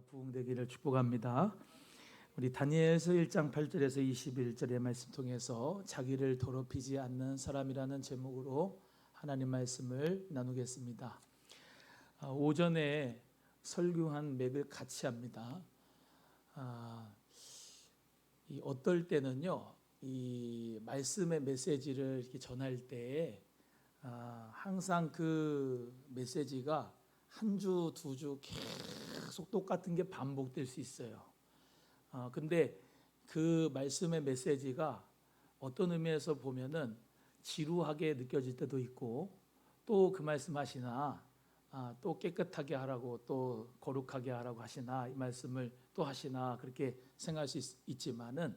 부흥되기를 축복합니다. 우리 다니엘서 1장 8절에서 21절의 말씀 통해서 자기를 더럽히지 않는 사람이라는 제목으로 하나님 말씀을 나누겠습니다. 오전에 설교한 맥을 같이 합니다. 어떨 때는요, 이 말씀의 메시지를 이렇게 전할 때 항상 그 메시지가 한 주, 두 주 계속 똑같은 게 반복될 수 있어요. 근데 그 말씀의 메시지가 어떤 의미에서 보면은 지루하게 느껴질 때도 있고, 또 그 말씀하시나 또 깨끗하게 하라고, 또 거룩하게 하라고 하시나, 이 말씀을 또 하시나, 그렇게 생각할 수 있지만은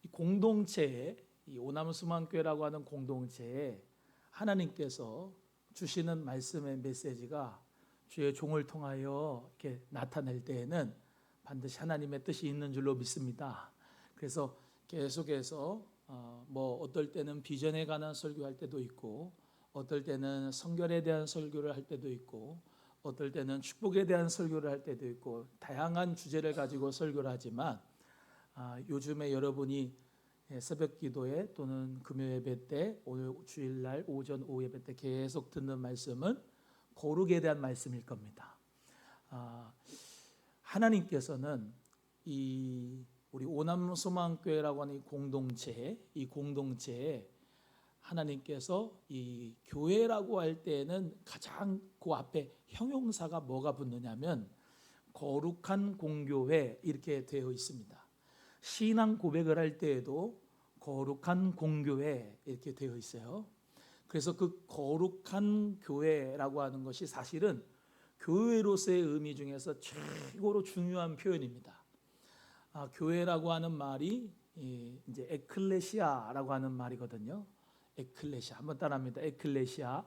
이 공동체에, 이 오남수만교회라고 하는 공동체에 하나님께서 주시는 말씀의 메시지가 주의 종을 통하여 이렇게 나타낼 때에는 반드시 하나님의 뜻이 있는 줄로 믿습니다. 그래서 계속해서 어떨 때는 비전에 관한 설교할 때도 있고, 어떨 때는 성결에 대한 설교를 할 때도 있고, 어떨 때는 축복에 대한 설교를 할 때도 있고, 다양한 주제를 가지고 설교를 하지만 요즘에 여러분이 새벽 기도회 또는 금요 예배 때, 오늘 주일날 오전 오후 예배 때 계속 듣는 말씀은 거룩에 대한 말씀일 겁니다. 하나님께서는 우리 오남소망교회라고 하는 이 공동체에 하나님께서 이 교회라고 할 때에는 가장 그 앞에 형용사가 뭐가 붙느냐면 거룩한 공교회, 이렇게 되어 있습니다. 신앙 고백을 할 때에도 거룩한 공교회, 이렇게 되어 있어요. 그래서 그 거룩한 교회라고 하는 것이 사실은 교회로서의 의미 중에서 최고로 중요한 표현입니다. 교회라고 하는 말이 이제 에클레시아라고 하는 말이거든요. 에클레시아, 한번 따라합니다. 에클레시아.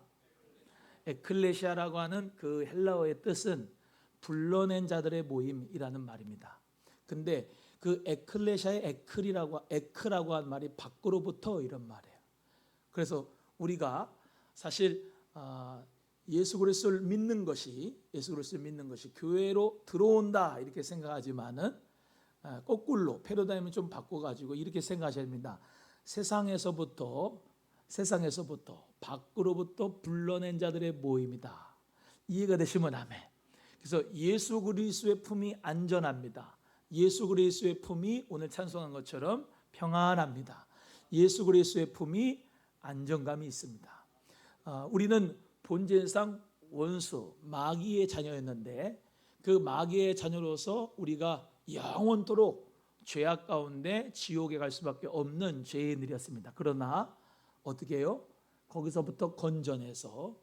에클레시아라고 하는 그 헬라어의 뜻은 불러낸 자들의 모임이라는 말입니다. 근데 그 에클레시아의 에크라고 한 말이 밖으로부터 이런 말이에요. 그래서 우리가 사실 예수 그리스도를 믿는 것이 교회로 들어온다, 이렇게 생각하지만은 거꾸로 패러다임을 좀 바꿔가지고 이렇게 생각하셔야 됩니다. 세상에서부터 밖으로부터 불러낸 자들의 모임이다. 이해가 되시면 아멘. 그래서 예수 그리스도의 품이 안전합니다. 예수 그리스도의 품이 오늘 찬송한 것처럼 평안합니다. 예수 그리스도의 품이 안정감이 있습니다. 우리는 본질상 원수, 마귀의 자녀였는데, 그 마귀의 자녀로서 우리가 영원토록 죄악 가운데 지옥에 갈 수밖에 없는 죄인들이었습니다. 그러나 어떻게 해요? 거기서부터 건져내서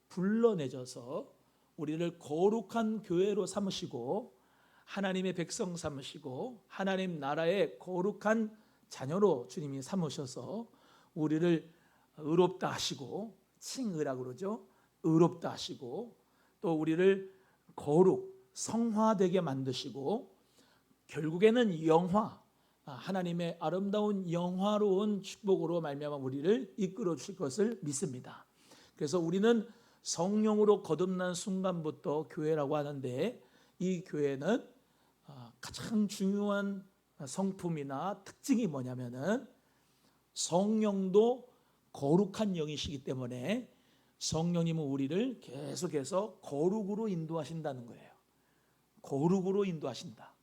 불러내줘서 우리를 거룩한 교회로 삼으시고, 하나님의 백성 삼으시고, 하나님 나라의 거룩한 자녀로 주님이 삼으셔서 우리를 의롭다 하시고, 칭의라고 그러죠. 의롭다 하시고, 또 우리를 거룩, 성화되게 만드시고, 결국에는 영화, 하나님의 아름다운 영화로운 축복으로 말미암아 우리를 이끌어 주실 것을 믿습니다. 그래서 우리는 성령으로 거듭난 순간부터 교회라고 하는데, 이 교회는 가장 중요한 성품이나 특징이 뭐냐면은 성령도 거룩한 영이시기 때문에 성령님은 우리를 계속해서 거룩으로 인도하신다는 거예요. 거룩으로 인도하신다.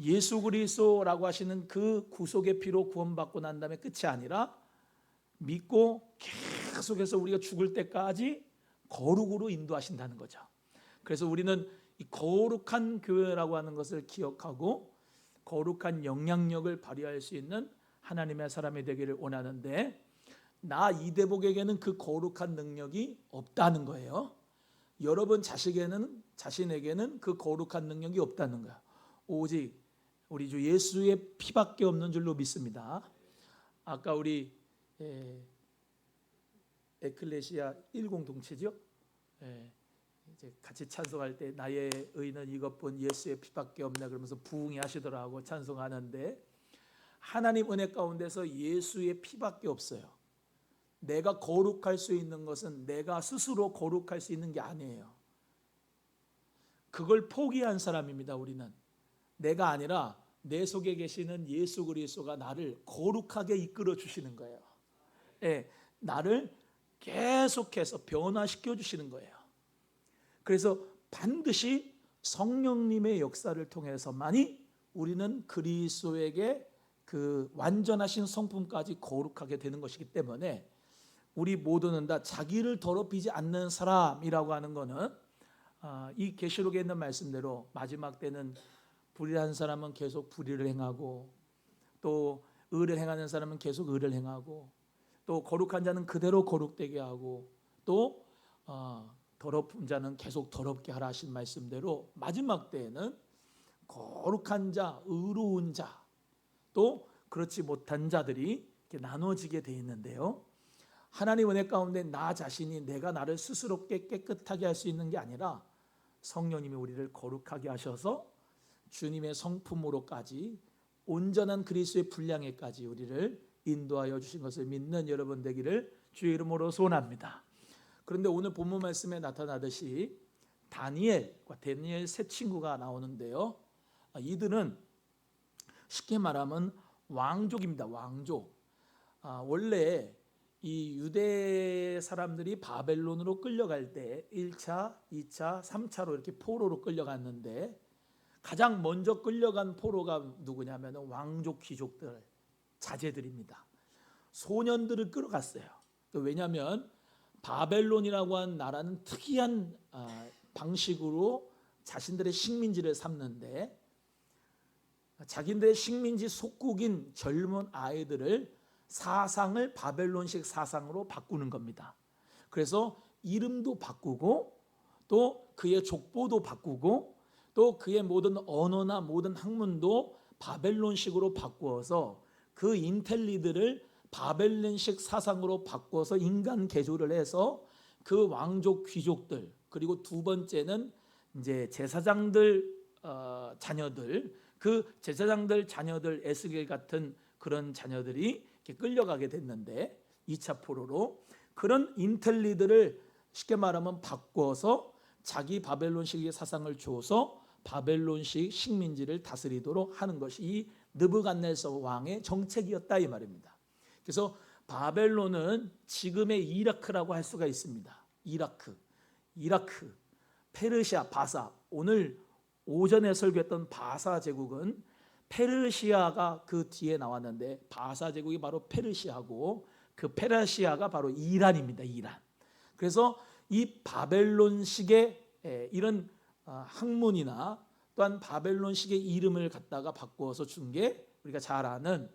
예수 그리스도라고 하시는 그 구속의 피로 구원받고 난 다음에 끝이 아니라 믿고 계속해서 우리가 죽을 때까지 거룩으로 인도하신다는 거죠. 그래서 우리는 이 거룩한 교회라고 하는 것을 기억하고 거룩한 영향력을 발휘할 수 있는 하나님의 사람이 되기를 원하는데, 나 이대복에게는 그 거룩한 능력이 없다는 거예요. 여러분 자신에게는 그 거룩한 능력이 없다는 거예요. 오직 우리 주 예수의 피밖에 없는 줄로 믿습니다. 아까 우리 에클레시아 10동체죠. 이제 같이 찬송할 때 나의 의는 이것뿐 예수의 피밖에 없네 그러면서 부흥이 하시더라고 찬송하는데, 하나님 은혜 가운데서 예수의 피밖에 없어요. 내가 거룩할 수 있는 것은 내가 스스로 거룩할 수 있는 게 아니에요. 그걸 포기한 사람입니다. 우리는 내가 아니라 내 속에 계시는 예수 그리스도가 나를 거룩하게 이끌어 주시는 거예요. 예, 나를 계속해서 변화시켜 주시는 거예요. 그래서 반드시 성령님의 역사를 통해서만이 우리는 그리스도에게 그 완전하신 성품까지 거룩하게 되는 것이기 때문에 우리 모두는 다 자기를 더럽히지 않는 사람이라고 하는 것은 이 계시록에 있는 말씀대로 마지막 때는 불의한 사람은 계속 불의를 행하고 또 의를 행하는 사람은 계속 의를 행하고 또 거룩한 자는 그대로 거룩되게 하고 또 더럽은 자는 계속 더럽게 하라 하신 말씀대로 마지막 때에는 거룩한 자, 의로운 자, 또 그렇지 못한 자들이 이렇게 나눠지게 돼 있는데요. 하나님 은혜 가운데 나 자신이 내가 나를 스스롭게 깨끗하게 할 수 있는 게 아니라 성령님이 우리를 거룩하게 하셔서 주님의 성품으로까지 온전한 그리스도의 분량에까지 우리를 인도하여 주신 것을 믿는 여러분 되기를 주의 이름으로 소원합니다. 그런데 오늘 본문 말씀에 나타나듯이 다니엘과 다니엘 세 친구가 나오는데요. 이들은 쉽게 말하면 왕족입니다. 왕족. 원래 이 유대 사람들이 바벨론으로 끌려갈 때 1차, 2차, 3차로 이렇게 포로로 끌려갔는데 가장 먼저 끌려간 포로가 누구냐면 왕족 귀족들, 자제들입니다. 소년들을 끌어갔어요. 왜냐하면 바벨론이라고 한 나라는 특이한 방식으로 자신들의 식민지를 삼는데 자기들의 식민지 속국인 젊은 아이들을 사상을 바벨론식 사상으로 바꾸는 겁니다. 그래서 이름도 바꾸고 또 그의 족보도 바꾸고 또 그의 모든 언어나 모든 학문도 바벨론식으로 바꾸어서 그 인텔리들을 바벨론식 사상으로 바꿔서 인간 개조를 해서 그 왕족 귀족들 그리고 두 번째는 이제 제사장들 자녀들 그 제사장들 자녀들 에스겔 같은 그런 자녀들이 이렇게 끌려가게 됐는데 2차 포로로 그런 인텔리들을 쉽게 말하면 바꿔서 자기 바벨론식의 사상을 줘서 바벨론식 식민지를 다스리도록 하는 것이 이 느부갓네살 왕의 정책이었다 이 말입니다. 그래서 바벨론은 지금의 이라크라고 할 수가 있습니다. 이라크, 페르시아, 바사. 오늘 오전에 설교했던 바사 제국은 페르시아가 그 뒤에 나왔는데 바사 제국이 바로 페르시아고 그 페르시아가 바로 이란입니다. 이란. 그래서 이 바벨론식의 이런 학문이나 또한 바벨론식의 이름을 갖다가 바꾸어서 준 게 우리가 잘 아는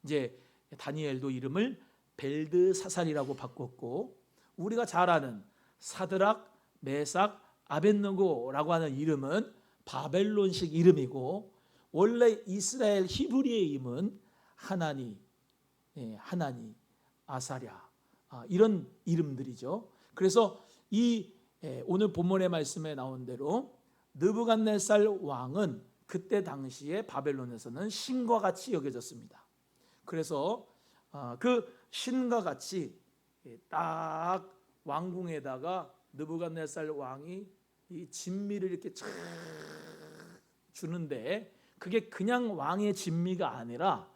이제 다니엘도 이름을 벨드사살이라고 바꿨고 우리가 잘 아는 사드락, 메삭, 아벳느고라고 하는 이름은 바벨론식 이름이고 원래 이스라엘 히브리의 이름은 하나니, 아사랴 이런 이름들이죠. 그래서 이 오늘 본문의 말씀에 나온 대로 느부갓네살 왕은 그때 당시에 바벨론에서는 신과 같이 여겨졌습니다. 그래서 그 신과 같이 딱 왕궁에다가 느부갓네살 왕이 이 진미를 이렇게 쫙 주는데 그게 그냥 왕의 진미가 아니라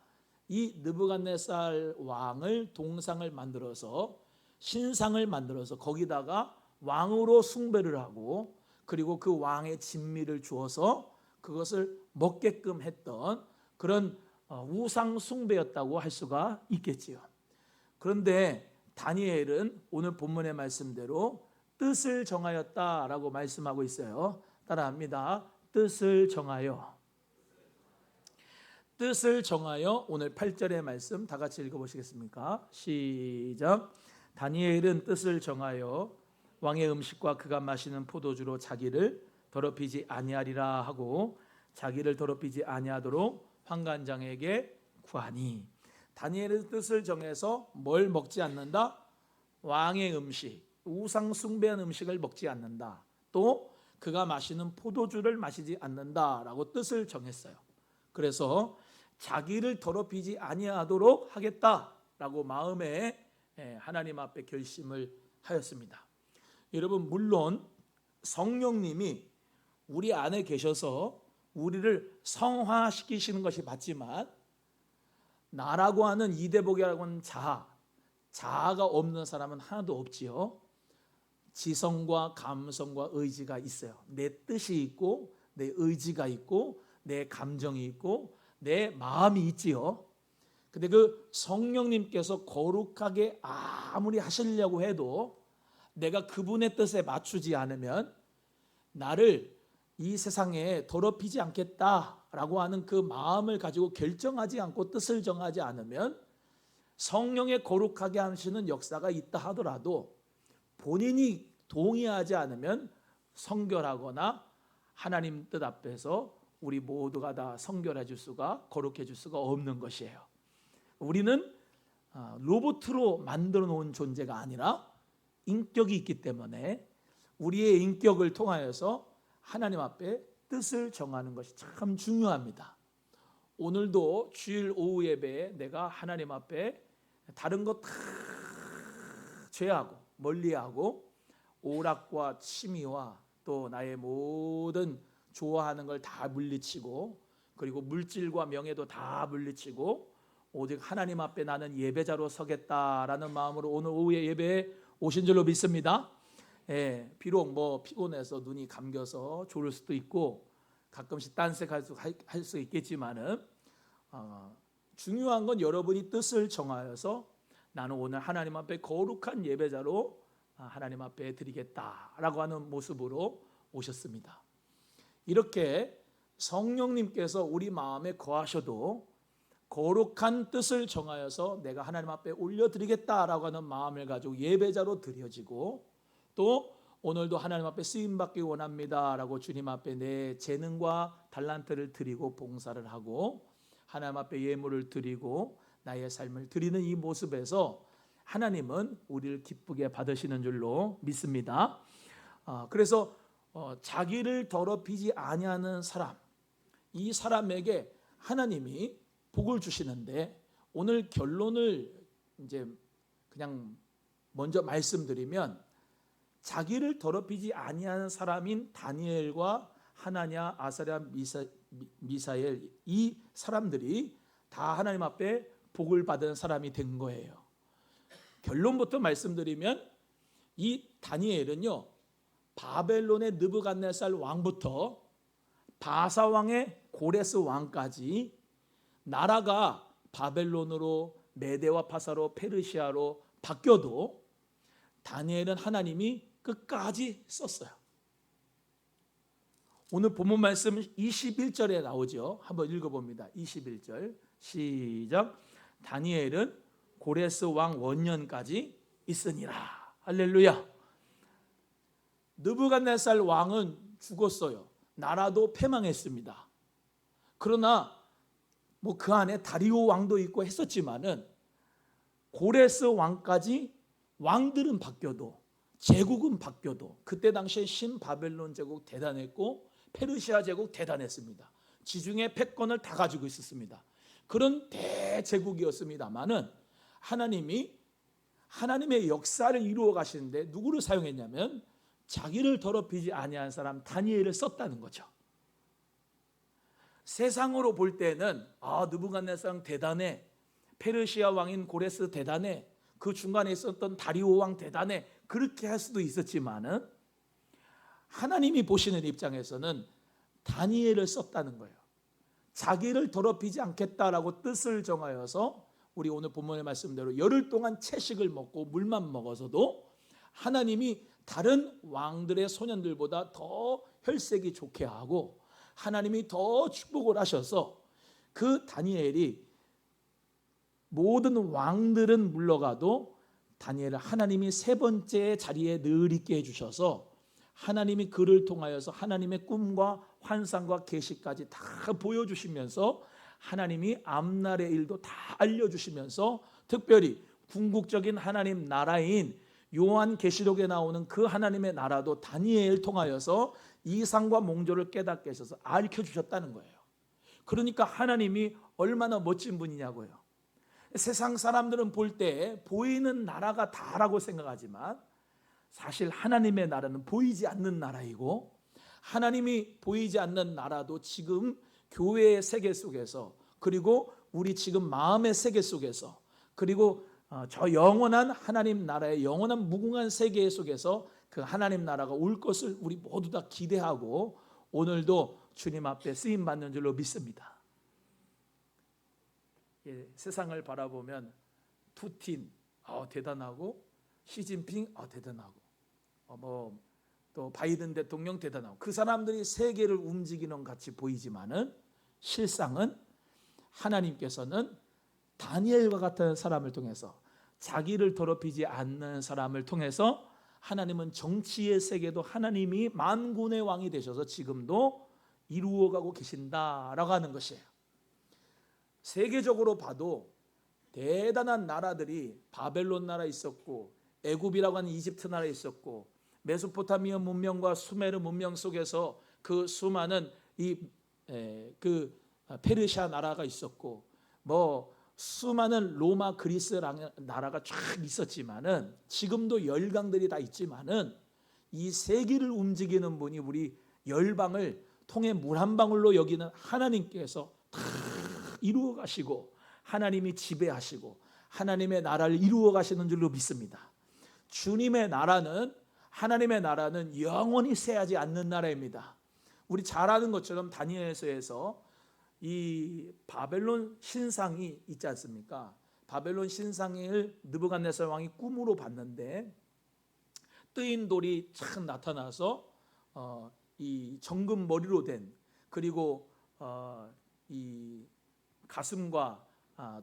이 느부갓네살 왕을 동상을 만들어서 신상을 만들어서 거기다가 왕으로 숭배를 하고 그리고 그 왕의 진미를 주어서 그것을 먹게끔 했던 그런 우상 숭배였다고 할 수가 있겠지요. 그런데 다니엘은 오늘 본문의 말씀대로 뜻을 정하였다라고 말씀하고 있어요. 따라합니다. 뜻을 정하여. 뜻을 정하여 오늘 8절의 말씀 다 같이 읽어보시겠습니까? 시작. 다니엘은 뜻을 정하여 왕의 음식과 그가 마시는 포도주로 자기를 더럽히지 아니하리라 하고 자기를 더럽히지 아니하도록 환관장에게 구하니 다니엘은 뜻을 정해서 뭘 먹지 않는다? 왕의 음식, 우상 숭배한 음식을 먹지 않는다. 또 그가 마시는 포도주를 마시지 않는다라고 뜻을 정했어요. 그래서 자기를 더럽히지 아니하도록 하겠다라고 마음에 하나님 앞에 결심을 하였습니다. 여러분 물론 성령님이 우리 안에 계셔서 우리를 성화시키시는 것이 맞지만 나라고 하는 이대복이라고 하는 자아가 없는 사람은 하나도 없지요. 지성과 감성과 의지가 있어요. 내 뜻이 있고 내 의지가 있고 내 감정이 있고 내 마음이 있지요. 근데 그 성령님께서 거룩하게 아무리 하시려고 해도 내가 그분의 뜻에 맞추지 않으면 나를 이 세상에 더럽히지 않겠다라고 하는 그 마음을 가지고 결정하지 않고 뜻을 정하지 않으면 성령의 거룩하게 하시는 역사가 있다 하더라도 본인이 동의하지 않으면 성결하거나 하나님 뜻 앞에서 우리 모두가 다 성결해 줄 수가, 거룩해 줄 수가 없는 것이에요. 우리는 로봇으로 만들어 놓은 존재가 아니라 인격이 있기 때문에 우리의 인격을 통하여서 하나님 앞에 뜻을 정하는 것이 참 중요합니다. 오늘도 주일 오후 예배에 내가 하나님 앞에 다른 것 다 제하고 멀리하고 오락과 취미와 또 나의 모든 좋아하는 걸 다 물리치고 그리고 물질과 명예도 다 물리치고 오직 하나님 앞에 나는 예배자로 서겠다라는 마음으로 오늘 오후에 예배에 오신 줄로 믿습니다. 비록 뭐 피곤해서 눈이 감겨서 졸을 수도 있고 가끔씩 딴색할 수 있겠지만은 중요한 건 여러분이 뜻을 정하여서 나는 오늘 하나님 앞에 거룩한 예배자로 하나님 앞에 드리겠다라고 하는 모습으로 오셨습니다. 이렇게 성령님께서 우리 마음에 거하셔도 거룩한 뜻을 정하여서 내가 하나님 앞에 올려드리겠다라고 하는 마음을 가지고 예배자로 드려지고 또 오늘도 하나님 앞에 쓰임받기 원합니다라고 주님 앞에 내 재능과 달란트를 드리고 봉사를 하고 하나님 앞에 예물을 드리고 나의 삶을 드리는 이 모습에서 하나님은 우리를 기쁘게 받으시는 줄로 믿습니다. 그래서 자기를 더럽히지 아니하는 사람, 이 사람에게 하나님이 복을 주시는데 오늘 결론을 이제 그냥 먼저 말씀드리면 자기를 더럽히지 아니하는 사람인 다니엘과 하나냐, 아사랴, 미사엘 이 사람들이 다 하나님 앞에 복을 받은 사람이 된 거예요. 결론부터 말씀드리면 이 다니엘은요 바벨론의 느부갓네살 왕부터 바사 왕의 고레스 왕까지 나라가 바벨론으로 메대와 파사로 페르시아로 바뀌어도 다니엘은 하나님이 끝까지 썼어요. 오늘 본문 말씀 21절에 나오죠. 한번 읽어봅니다. 21절 시작. 다니엘은 고레스 왕 원년까지 있으니라. 할렐루야. 느부갓네살 왕은 죽었어요. 나라도 패망했습니다. 그러나 뭐 그 안에 다리오 왕도 있고 했었지만은 고레스 왕까지 왕들은 바뀌어도 제국은 바뀌어도 그때 당시에 신바벨론 제국 대단했고 페르시아 제국 대단했습니다. 지중해 패권을 다 가지고 있었습니다. 그런 대제국이었습니다만은 하나님이 하나님의 역사를 이루어 가시는데 누구를 사용했냐면 자기를 더럽히지 아니한 사람 다니엘을 썼다는 거죠. 세상으로 볼 때는 느부갓네살 대단해, 페르시아 왕인 고레스 대단해, 그 중간에 있었던 다리오 왕 대단해, 그렇게 할 수도 있었지만은 하나님이 보시는 입장에서는 다니엘을 썼다는 거예요. 자기를 더럽히지 않겠다라고 뜻을 정하여서 우리 오늘 본문의 말씀대로 열흘 동안 채식을 먹고 물만 먹어서도 하나님이 다른 왕들의 소년들보다 더 혈색이 좋게 하고 하나님이 더 축복을 하셔서 그 다니엘이 모든 왕들은 물러가도 다니엘을 하나님이 세 번째 자리에 늘 있게 해주셔서 하나님이 그를 통하여서 하나님의 꿈과 환상과 계시까지 다 보여주시면서 하나님이 앞날의 일도 다 알려주시면서 특별히 궁극적인 하나님 나라인 요한계시록에 나오는 그 하나님의 나라도 다니엘 통하여서 이상과 몽조를 깨닫게 하셔서 알려주셨다는 거예요. 그러니까 하나님이 얼마나 멋진 분이냐고요. 세상 사람들은 볼 때 보이는 나라가 다라고 생각하지만 사실 하나님의 나라는 보이지 않는 나라이고 하나님이 보이지 않는 나라도 지금 교회의 세계 속에서, 그리고 우리 지금 마음의 세계 속에서, 그리고 저 영원한 하나님 나라의 영원한 무궁한 세계 속에서 그 하나님 나라가 올 것을 우리 모두 다 기대하고 오늘도 주님 앞에 쓰임 받는 줄로 믿습니다. 예, 세상을 바라보면 푸틴 대단하고, 시진핑 대단하고, 또 바이든 대통령 대단하고, 그 사람들이 세계를 움직이는 것 같이 보이지만은 실상은 하나님께서는 다니엘과 같은 사람을 통해서, 자기를 더럽히지 않는 사람을 통해서 하나님은 정치의 세계도 하나님이 만군의 왕이 되셔서 지금도 이루어가고 계신다라고 하는 것이에요. 세계적으로 봐도 대단한 나라들이 바벨론 나라 있었고, 애굽이라고 하는 이집트 나라 있었고, 메소포타미아 문명과 수메르 문명 속에서 그 수많은 그 페르시아 나라가 있었고, 수많은 로마 그리스 나라가 쫙 있었지만은, 지금도 열강들이 다 있지만은, 이 세계를 움직이는 분이 우리 열방을 통해 물 한 방울로 여기는 하나님께서 다 이루어 가시고, 하나님이 지배하시고 하나님의 나라를 이루어 가시는 줄로 믿습니다. 주님의 나라는, 하나님의 나라는 영원히 쇠하지 않는 나라입니다. 우리 잘 아는 것처럼 다니엘서에서 이 바벨론 신상이 있지 않습니까? 바벨론 신상을 느부갓네살 왕이 꿈으로 봤는데, 뜨인 돌이 착 나타나서 이 정금 머리로 된, 그리고 이 가슴과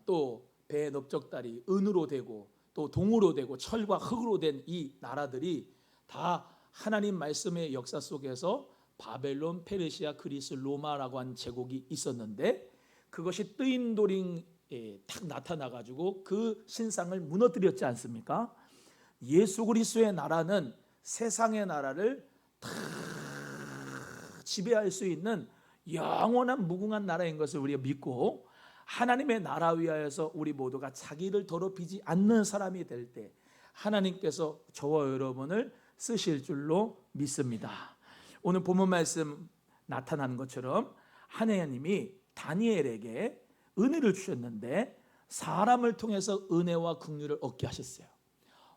또 배의 넓적다리 은으로 되고, 또 동으로 되고, 철과 흙으로 된 이 나라들이 다 하나님 말씀의 역사 속에서 바벨론, 페르시아, 그리스, 로마라고 한 제국이 있었는데, 그것이 뜨인 돌이 딱 나타나가지고 그 신상을 무너뜨렸지 않습니까? 예수 그리스도의 나라는 세상의 나라를 다 지배할 수 있는 영원한 무궁한 나라인 것을 우리가 믿고, 하나님의 나라 위하여서 우리 모두가 자기를 더럽히지 않는 사람이 될 때 하나님께서 저와 여러분을 쓰실 줄로 믿습니다. 오늘 본문 말씀 나타나는 것처럼 하나님이 다니엘에게 은혜를 주셨는데, 사람을 통해서 은혜와 긍휼을 얻게 하셨어요.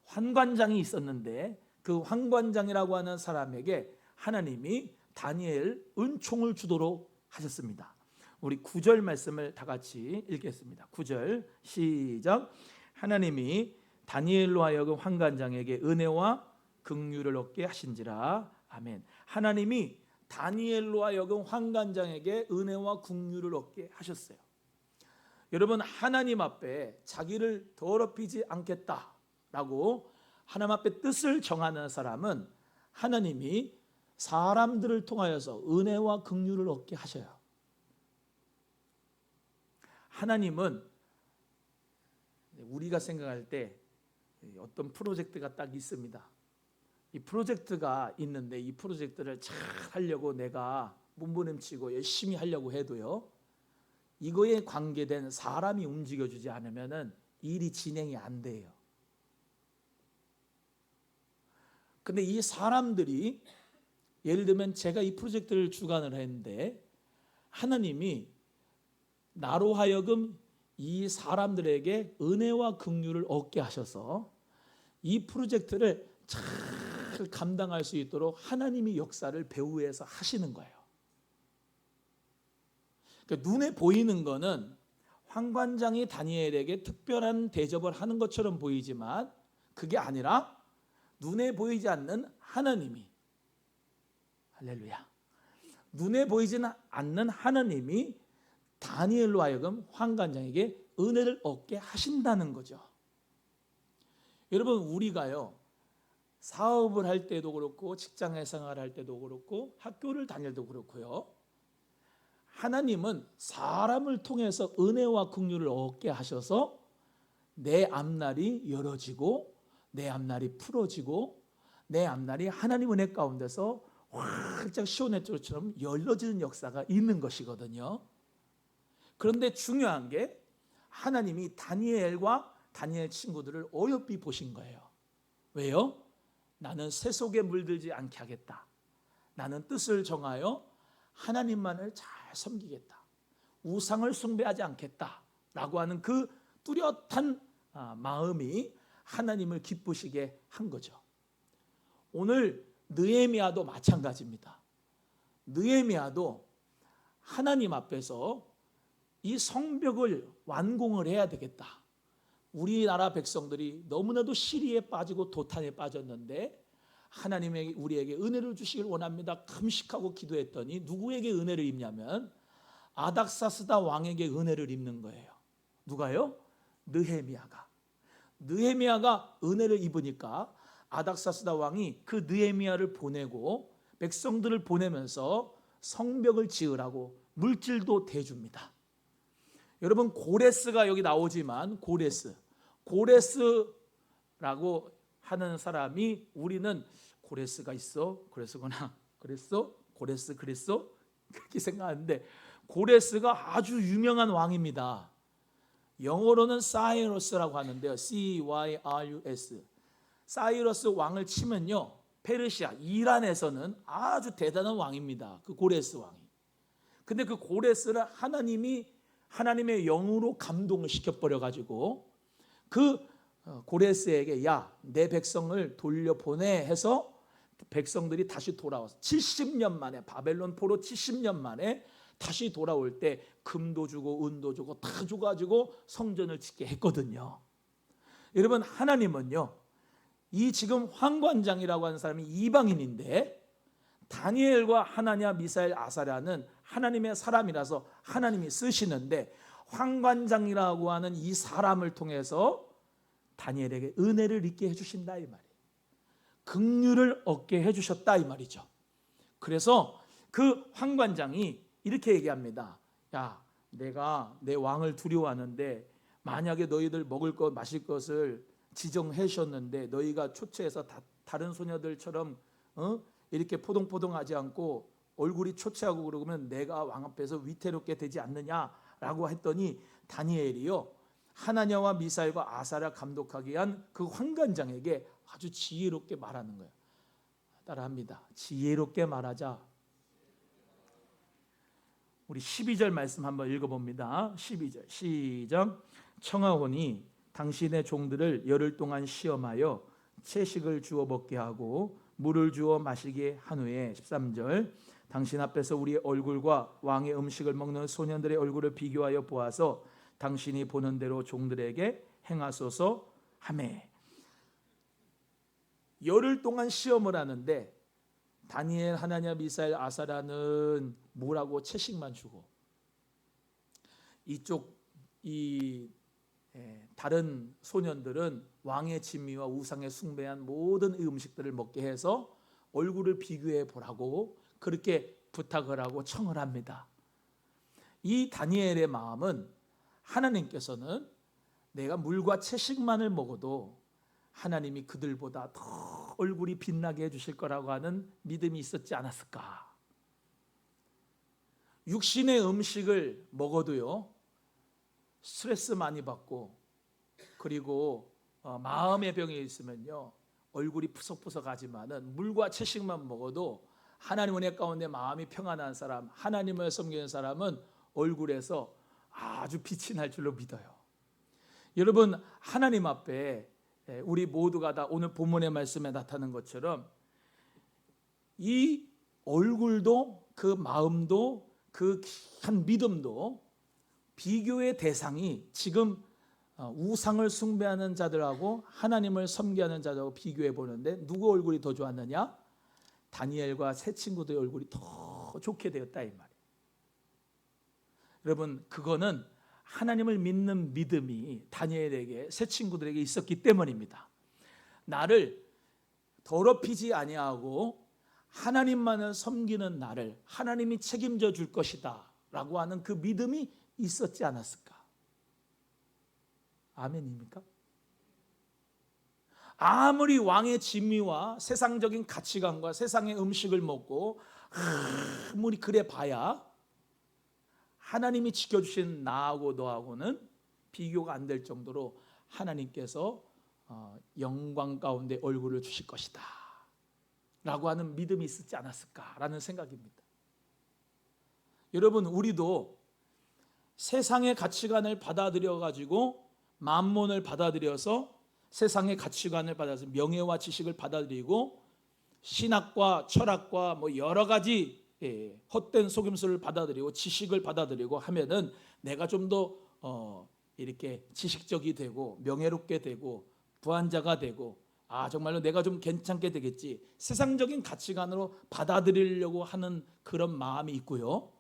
환관장이 있었는데 그 환관장이라고 하는 사람에게 하나님이 다니엘 은총을 주도록 하셨습니다. 우리 9절 말씀을 다 같이 읽겠습니다. 9절 시작. 하나님이 다니엘로 하여금 환관장에게 은혜와 긍휼을 얻게 하신지라. 아멘. 하나님이 다니엘로 하여금 환관장에게 은혜와 긍휼을 얻게 하셨어요. 여러분, 하나님 앞에 자기를 더럽히지 않겠다라고 하나님 앞에 뜻을 정하는 사람은 하나님이 사람들을 통하여서 은혜와 긍휼을 얻게 하셔요. 하나님은 우리가 생각할 때 어떤 프로젝트가 딱 있습니다. 이 프로젝트가 있는데 이 프로젝트를 잘 하려고 내가 몸부림치고 열심히 하려고 해도요, 이거에 관계된 사람이 움직여주지 않으면 일이 진행이 안 돼요. 근데 이 사람들이, 예를 들면 제가 이 프로젝트를 주관을 했는데 하나님이 나로 하여금 이 사람들에게 은혜와 긍휼을 얻게 하셔서 이 프로젝트를 잘 감당할 수 있도록 하나님이 역사를 배후에서 하시는 거예요. 그러니까 눈에 보이는 거는 환관장이 다니엘에게 특별한 대접을 하는 것처럼 보이지만 그게 아니라 눈에 보이지 않는 하나님이, 할렐루야, 눈에 보이지는 않는 하나님이 다니엘로 하여금 환관장에게 은혜를 얻게 하신다는 거죠. 여러분, 우리가요, 사업을 할 때도 그렇고 직장에 생활할 때도 그렇고 학교를 다닐 때도 그렇고요, 하나님은 사람을 통해서 은혜와 긍휼을 얻게 하셔서 내 앞날이 열어지고 내 앞날이 풀어지고 내 앞날이 하나님 은혜 가운데서 활짝 시온의 쪽처럼 열려지는 역사가 있는 것이거든요. 그런데 중요한 게 하나님이 다니엘과 다니엘 친구들을 어여삐 보신 거예요. 왜요? 나는 새 속에 물들지 않게 하겠다. 나는 뜻을 정하여 하나님만을 잘 섬기겠다. 우상을 숭배하지 않겠다. 라고 하는 그 뚜렷한 마음이 하나님을 기쁘시게 한 거죠. 오늘 느헤미야도 마찬가지입니다. 느헤미야도 하나님 앞에서 이 성벽을 완공을 해야 되겠다. 우리나라 백성들이 너무나도 시리에 빠지고 도탄에 빠졌는데 하나님에게 우리에게 은혜를 주시길 원합니다. 금식하고 기도했더니 누구에게 은혜를 입냐면 아닥사스다 왕에게 은혜를 입는 거예요. 누가요? 느헤미야가. 느헤미야가 은혜를 입으니까 아닥사스다 왕이 그 느헤미야를 보내고 백성들을 보내면서 성벽을 지으라고 물질도 대줍니다. 여러분, 고레스가 여기 나오지만 고레스라고 하는 사람이 우리는 고레스가 있어? 고레스구나. 고레스 그랬어? 그렇게 생각하는데 고레스가 아주 유명한 왕입니다. 영어로는 사이러스라고 하는데요. C-Y-R-U-S. 사이러스 왕을 치면요, 페르시아, 이란에서는 아주 대단한 왕입니다. 그 고레스 왕이. 근데 그 고레스를 하나님의 영으로 감동을 시켜버려 가지고 그 고레스에게 야, 내 백성을 돌려보내 해서 백성들이 다시 돌아와서 70년 만에, 바벨론 포로 70년 만에 다시 돌아올 때 금도 주고 은도 주고 다 줘가지고 성전을 짓게 했거든요. 여러분, 하나님은요, 이 지금 황관장이라고 하는 사람이 이방인인데 다니엘과 하나냐, 미사엘, 아사랴는 하나님의 사람이라서 하나님이 쓰시는데 황관장이라고 하는 이 사람을 통해서 다니엘에게 은혜를 입게 해주신다 이 말이에요. 긍휼을 얻게 해주셨다 이 말이죠. 그래서 그 황관장이 이렇게 얘기합니다. 야, 내가 내 왕을 두려워하는데 만약에 너희들 먹을 것 마실 것을 지정해 주셨는데 너희가 초췌해서 다른 소녀들처럼 이렇게 포동포동하지 않고 얼굴이 초췌하고 그러면 내가 왕 앞에서 위태롭게 되지 않느냐라고 했더니 다니엘이요, 하나냐와 미사엘과 아사랴 감독하게 한 그 황관장에게 아주 지혜롭게 말하는 거예요. 따라합니다. 지혜롭게 말하자. 우리 12절 말씀 한번 읽어봅니다. 12절 시작. 청하오니 당신의 종들을 열흘 동안 시험하여 채식을 주어 먹게 하고 물을 주어 마시게 한 후에 13절 당신 앞에서 우리의 얼굴과 왕의 음식을 먹는 소년들의 얼굴을 비교하여 보아서 당신이 보는 대로 종들에게 행하소서 하매. 열흘 동안 시험을 하는데 다니엘, 하나냐, 미사엘, 아사랴는 물하고 채식만 주고 다른 소년들은 왕의 진미와 우상의 숭배한 모든 음식들을 먹게 해서 얼굴을 비교해 보라고 그렇게 부탁을 하고 청을 합니다. 이 다니엘의 마음은 하나님께서는 내가 물과 채식만을 먹어도 하나님이 그들보다 더 얼굴이 빛나게 해주실 거라고 하는 믿음이 있었지 않았을까. 육신의 음식을 먹어도요, 스트레스 많이 받고 그리고 마음의 병이 있으면요 얼굴이 푸석푸석하지만은 물과 채식만 먹어도 하나님 은혜 가운데 마음이 평안한 사람, 하나님을 섬기는 사람은 얼굴에서 아주 빛이 날 줄로 믿어요. 여러분, 하나님 앞에 우리 모두가 다 오늘 본문의 말씀에 나타난 것처럼 이 얼굴도 그 마음도 그 귀한 믿음도 비교의 대상이 지금 우상을 숭배하는 자들하고 하나님을 섬기하는 자들하고 비교해 보는데 누구 얼굴이 더 좋았느냐? 다니엘과 세 친구들의 얼굴이 더 좋게 되었다 이 말이에요. 여러분, 그거는 하나님을 믿는 믿음이 다니엘에게 세 친구들에게 있었기 때문입니다. 나를 더럽히지 아니하고 하나님만을 섬기는 나를 하나님이 책임져 줄 것이다 라고 하는 그 믿음이 있었지 않았을까? 아멘입니까? 아무리 왕의 진미와 세상적인 가치관과 세상의 음식을 먹고 아무리 그래 봐야 하나님이 지켜주신 나하고 너하고는 비교가 안 될 정도로 하나님께서 영광 가운데 얼굴을 주실 것이다. 라고 하는 믿음이 있었지 않았을까라는 생각입니다. 여러분, 우리도 세상의 가치관을 받아들여 가지고 만몬을 받아들여서 세상의 가치관을 받아서 명예와 지식을 받아들이고 신학과 철학과 뭐 여러 가지 헛된 속임수를 받아들이고 지식을 받아들이고 하면은 내가 좀 더 이렇게 지식적이 되고 명예롭게 되고 부한자가 되고 정말로 내가 좀 괜찮게 되겠지, 세상적인 가치관으로 받아들이려고 하는 그런 마음이 있고요.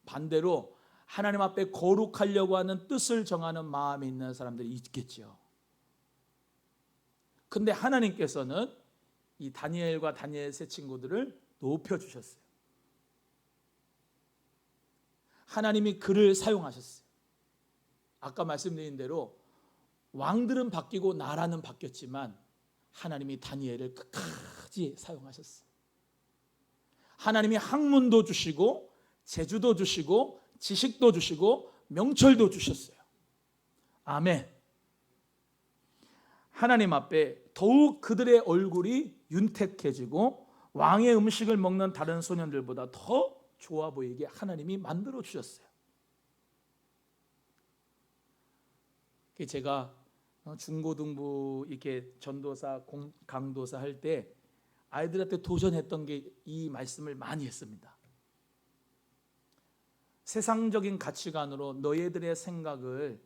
반대로 하나님 앞에 거룩하려고 하는 뜻을 정하는 마음이 있는 사람들이 있겠죠. 근데 하나님께서는 이 다니엘과 다니엘 세 친구들을 높여주셨어요. 하나님이 그를 사용하셨어요. 아까 말씀드린 대로 왕들은 바뀌고 나라는 바뀌었지만 하나님이 다니엘을 끝까지 사용하셨어요. 하나님이 학문도 주시고 재주도 주시고 지식도 주시고 명철도 주셨어요. 아멘. 하나님 앞에 더욱 그들의 얼굴이 윤택해지고 왕의 음식을 먹는 다른 소년들보다 더 좋아 보이게 하나님이 만들어 주셨어요. 제가 중고등부 이렇게 전도사, 강도사 할 때 아이들한테 도전했던 게 이 말씀을 많이 했습니다. 세상적인 가치관으로 너희들의 생각을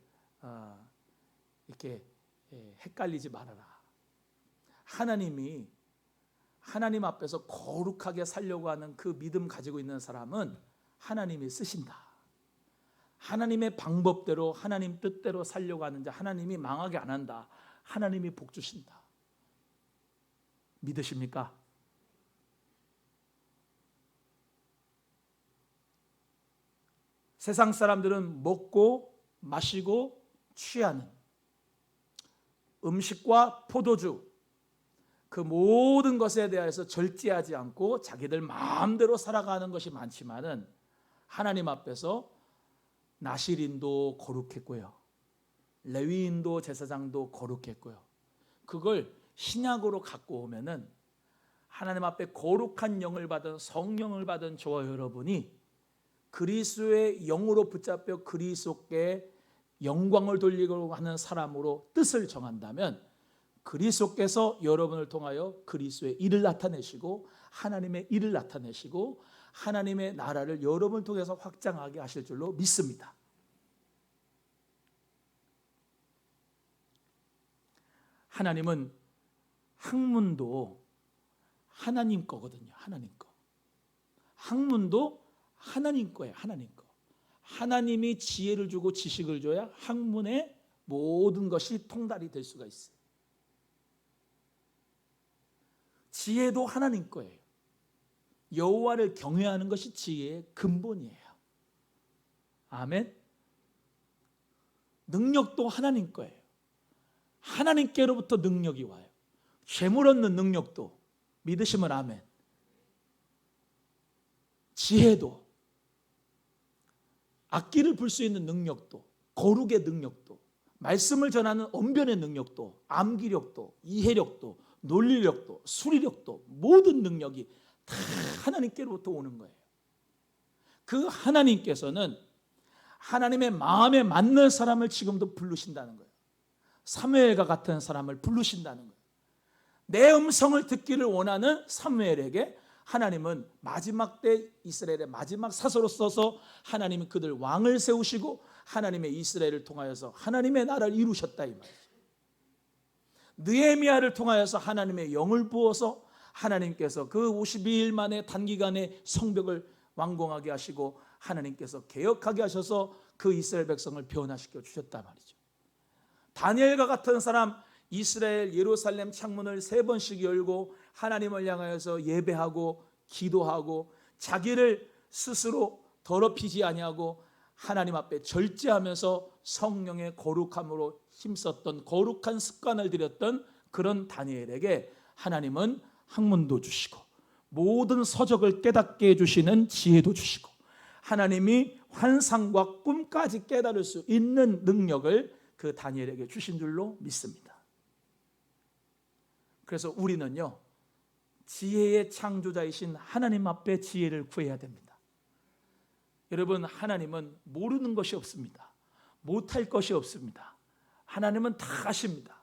이렇게 헷갈리지 말아라. 하나님이 하나님 앞에서 거룩하게 살려고 하는 그 믿음 가지고 있는 사람은 하나님이 쓰신다. 하나님의 방법대로 하나님 뜻대로 살려고 하는 자 하나님이 망하게 안 한다. 하나님이 복 주신다. 믿으십니까? 세상 사람들은 먹고 마시고 취하는 음식과 포도주, 그 모든 것에 대해서 절제하지 않고 자기들 마음대로 살아가는 것이 많지만은 하나님 앞에서 나실인도 거룩했고요, 레위인도 제사장도 거룩했고요. 그걸 신약으로 갖고 오면은 하나님 앞에 거룩한 영을 받은 성령을 받은 저와 여러분이 그리스도의 영으로 붙잡혀 그리스도께 영광을 돌리려고 하는 사람으로 뜻을 정한다면 그리스도께서 여러분을 통하여 그리스도의 일을 나타내시고 하나님의 일을 나타내시고 하나님의 나라를 여러분을 통해서 확장하게 하실 줄로 믿습니다. 하나님은 학문도 하나님 거거든요. 하나님 거. 학문도 하나님 거예요. 하나님 거. 하나님이 지혜를 주고 지식을 줘야 학문의 모든 것이 통달이 될 수가 있어요. 지혜도 하나님 거예요. 여호와를 경외하는 것이 지혜의 근본이에요. 아멘. 능력도 하나님 거예요. 하나님께로부터 능력이 와요. 재물 얻는 능력도 믿으시면 아멘. 지혜도, 악기를 불 수 있는 능력도, 거룩의 능력도, 말씀을 전하는 언변의 능력도, 암기력도, 이해력도, 논리력도, 수리력도, 모든 능력이 다 하나님께로부터 오는 거예요. 그 하나님께서는 하나님의 마음에 맞는 사람을 지금도 부르신다는 거예요. 사무엘과 같은 사람을 부르신다는 거예요. 내 음성을 듣기를 원하는 사무엘에게 하나님은 마지막 때 이스라엘의 마지막 사서로 써서 하나님이 그들 왕을 세우시고 하나님의 이스라엘을 통하여서 하나님의 나라를 이루셨다 이 말이죠. 느헤미야를 통하여서 하나님의 영을 부어서 하나님께서 그 52일 만에 단기간에 성벽을 완공하게 하시고 하나님께서 개혁하게 하셔서 그 이스라엘 백성을 변화시켜 주셨단 말이죠. 다니엘과 같은 사람, 이스라엘 예루살렘 창문을 3번씩 열고 하나님을 향하여서 예배하고 기도하고 자기를 스스로 더럽히지 아니하고 하나님 앞에 절제하면서 성령의 거룩함으로 힘썼던 거룩한 습관을 들였던 그런 다니엘에게 하나님은 학문도 주시고 모든 서적을 깨닫게 해주시는 지혜도 주시고 하나님이 환상과 꿈까지 깨달을 수 있는 능력을 그 다니엘에게 주신 줄로 믿습니다. 그래서 우리는요, 지혜의 창조자이신 하나님 앞에 지혜를 구해야 됩니다. 여러분, 하나님은 모르는 것이 없습니다. 못할 것이 없습니다. 하나님은 다 아십니다.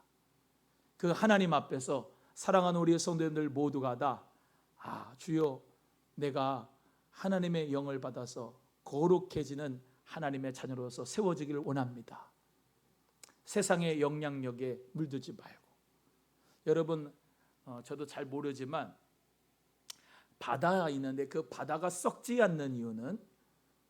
그 하나님 앞에서 사랑하는 우리 성도님들 모두가 다 주여, 내가 하나님의 영을 받아서 거룩해지는 하나님의 자녀로서 세워지기를 원합니다. 세상의 영향력에 물들지 말고. 여러분, 저도 잘 모르지만 바다가 있는데 그 바다가 썩지 않는 이유는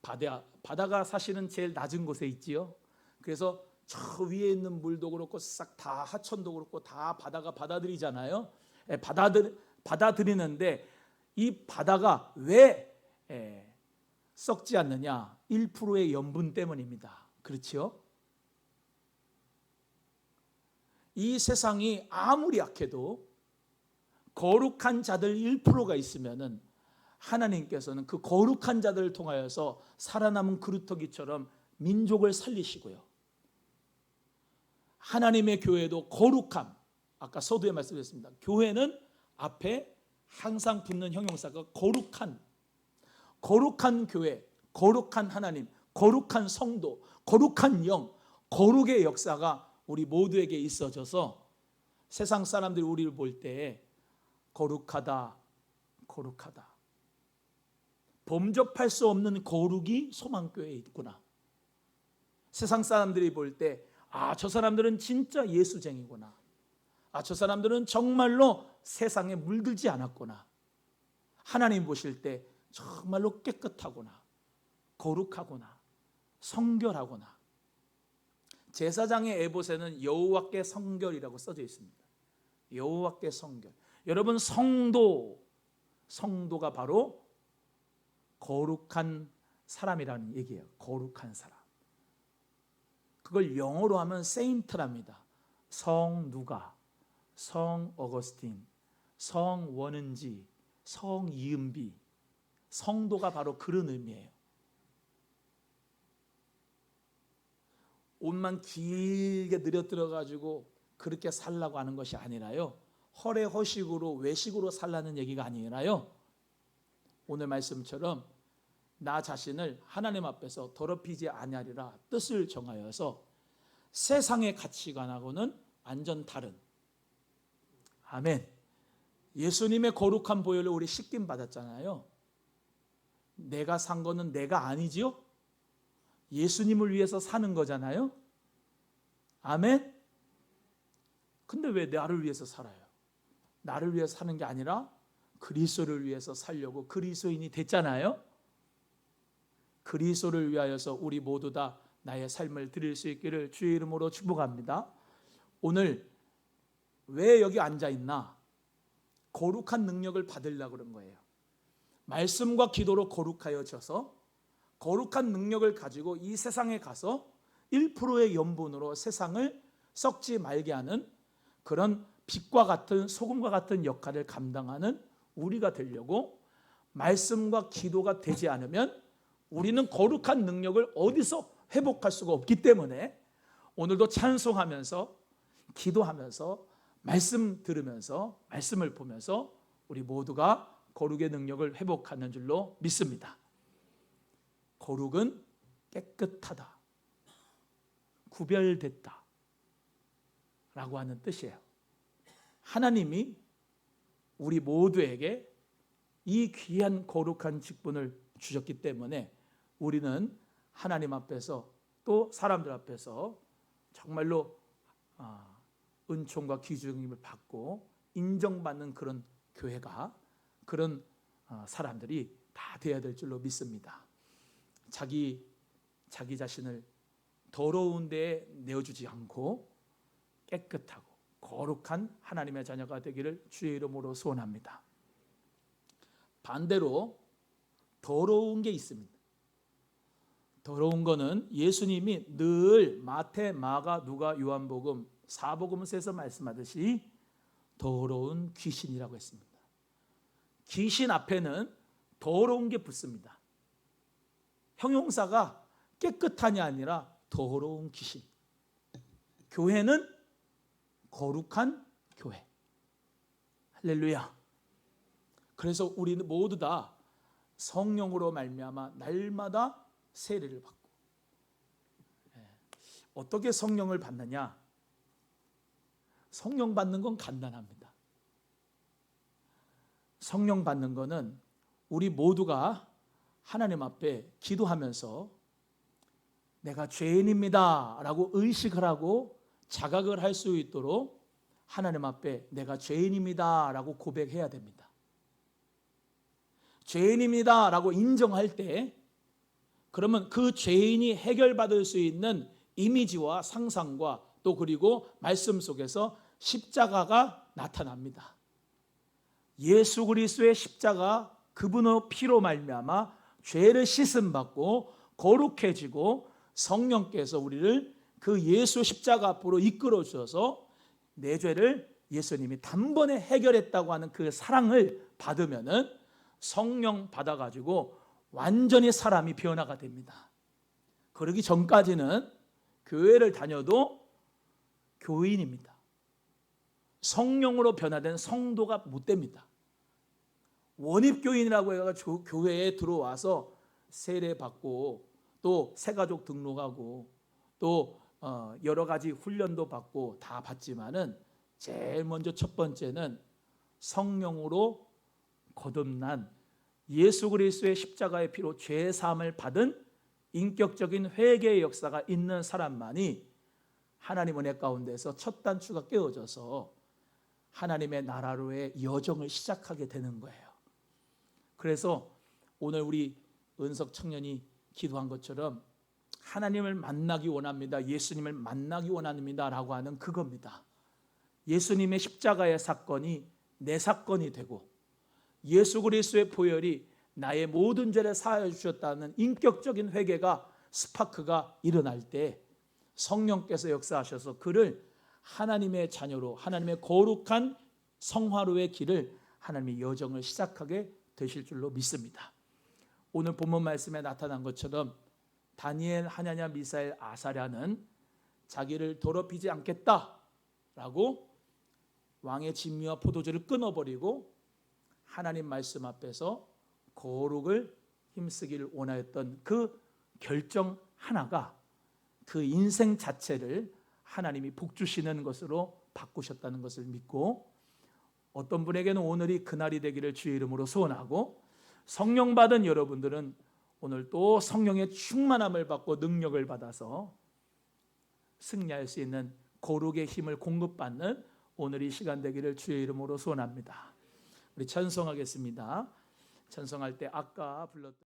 바다가 사실은 제일 낮은 곳에 있지요. 그래서 저 위에 있는 물도 그렇고 싹 다 하천도 그렇고 다 바다가 받아들이잖아요. 받아들이는데 이 바다가 왜 썩지 않느냐? 1%의 염분 때문입니다. 그렇지요? 이 세상이 아무리 약해도 거룩한 자들 1%가 있으면은 하나님께서는 그 거룩한 자들을 통하여서 살아남은 그루터기처럼 민족을 살리시고요. 하나님의 교회도 거룩함, 아까 서두에 말씀드렸습니다. 교회는 앞에 항상 붙는 형용사가 거룩한 교회, 거룩한 하나님, 거룩한 성도, 거룩한 영, 거룩의 역사가 우리 모두에게 있어져서 세상 사람들이 우리를 볼 때 거룩하다, 범접할 수 없는 거룩이 소망교회에 있구나. 세상 사람들이 볼 때 저 사람들은 진짜 예수쟁이구나. 저 사람들은 정말로 세상에 물들지 않았구나. 하나님 보실 때 정말로 깨끗하구나, 거룩하구나, 성결하구나. 제사장의 에봇에는 여호와께 성결이라고 써져 있습니다. 여호와께 성결. 여러분, 성도가 바로 거룩한 사람이라는 얘기예요. 거룩한 사람. 그걸 영어로 하면 세인트랍니다. 성 누가, 성 어거스틴, 성 원은지, 성 이은비. 성도가 바로 그런 의미예요. 옷만 길게 늘어뜨려가지고 그렇게 살라고 하는 것이 아니라요, 허례허식으로 외식으로 살라는 얘기가 아니라요, 오늘 말씀처럼 나 자신을 하나님 앞에서 더럽히지 아니하리라 뜻을 정하여서 세상의 가치관하고는 완전 다른, 아멘. 예수님의 거룩한 보혈로 우리 씻김 받았잖아요. 내가 산 거는 내가 아니지요? 예수님을 위해서 사는 거잖아요. 아멘. 근데 왜 나를 위해서 살아요? 나를 위해서 사는 게 아니라 그리스도를 위해서 살려고 그리스도인이 됐잖아요. 그리스도를 위하여서 우리 모두 다 나의 삶을 드릴 수 있기를 주의 이름으로 축복합니다. 오늘 왜 여기 앉아 있나? 거룩한 능력을 받으려고 그런 거예요. 말씀과 기도로 거룩하여져서 거룩한 능력을 가지고 이 세상에 가서 1%의 염분으로 세상을 썩지 말게 하는 그런 빛과 같은 소금과 같은 역할을 감당하는 우리가 되려고, 말씀과 기도가 되지 않으면 우리는 거룩한 능력을 어디서 회복할 수가 없기 때문에 오늘도 찬송하면서 기도하면서 말씀 들으면서 말씀을 보면서 우리 모두가 거룩의 능력을 회복하는 줄로 믿습니다. 거룩은 깨끗하다, 구별됐다 라고 하는 뜻이에요. 하나님이 우리 모두에게 이 귀한 거룩한 직분을 주셨기 때문에 우리는 하나님 앞에서 또 사람들 앞에서 정말로 은총과 기중임을 받고 인정받는 그런 교회가, 그런 사람들이 다 되어야 될 줄로 믿습니다. 자기 자신을 더러운 데에 내어주지 않고 깨끗하고 거룩한 하나님의 자녀가 되기를 주의 이름으로 소원합니다. 반대로 더러운 게 있습니다. 더러운 거는 예수님이 늘 마태, 마가, 누가, 요한복음 4복음서에서 말씀하듯이 더러운 귀신이라고 했습니다. 귀신 앞에는 더러운 게 붙습니다. 형용사가 깨끗하냐 아니라 더러운 귀신. 교회는 거룩한 교회. 할렐루야. 그래서 우리는 모두 다 성령으로 말미암아 날마다 세례를 받고, 어떻게 성령을 받느냐? 성령 받는 건 간단합니다. 성령 받는 거는 우리 모두가 하나님 앞에 기도하면서 내가 죄인입니다 라고 의식을 하고 자각을 할 수 있도록 하나님 앞에 내가 죄인입니다 라고 고백해야 됩니다. 죄인입니다 라고 인정할 때, 그러면 그 죄인이 해결받을 수 있는 이미지와 상상과 또 그리고 말씀 속에서 십자가가 나타납니다. 예수 그리스도의 십자가, 그분의 피로 말미암아 죄를 씻음 받고 거룩해지고 성령께서 우리를 그 예수 십자가 앞으로 이끌어 주셔서 내 죄를 예수님이 단번에 해결했다고 하는 그 사랑을 받으면은 성령 받아가지고 완전히 사람이 변화가 됩니다. 그러기 전까지는 교회를 다녀도 교인입니다. 성령으로 변화된 성도가 못 됩니다. 원입교인이라고 해가지고 교회에 들어와서 세례 받고 또 새가족 등록하고 또 여러 가지 훈련도 받고 다 받지만은 제일 먼저 첫 번째는 성령으로 거듭난 예수 그리스도의 십자가의 피로 죄 사함을 받은 인격적인 회개의 역사가 있는 사람만이 하나님 은혜 가운데서 첫 단추가 깨어져서 하나님의 나라로의 여정을 시작하게 되는 거예요. 그래서 오늘 우리 은석 청년이 기도한 것처럼 하나님을 만나기 원합니다, 예수님을 만나기 원합니다 라고 하는 그겁니다. 예수님의 십자가의 사건이 내 사건이 되고 예수 그리스도의 보혈이 나의 모든 죄를 사하여 주셨다는 인격적인 회개가 스파크가 일어날 때 성령께서 역사하셔서 그를 하나님의 자녀로, 하나님의 거룩한 성화로의 길을, 하나님의 여정을 시작하게 되실 줄로 믿습니다. 오늘 본문 말씀에 나타난 것처럼 다니엘, 하냐냐, 미사엘, 아사랴는 자기를 더럽히지 않겠다라고 왕의 진미와 포도주를 끊어버리고 하나님 말씀 앞에서 거룩을 힘쓰기를 원하였던 그 결정 하나가 그 인생 자체를 하나님이 복주시는 것으로 바꾸셨다는 것을 믿고, 어떤 분에게는 오늘이 그날이 되기를 주의 이름으로 소원하고, 성령 받은 여러분들은 오늘 또 성령의 충만함을 받고 능력을 받아서 승리할 수 있는 거룩의 힘을 공급받는 오늘 이 시간 되기를 주의 이름으로 소원합니다. 우리 찬송하겠습니다. 찬송할 때 아까 불렀던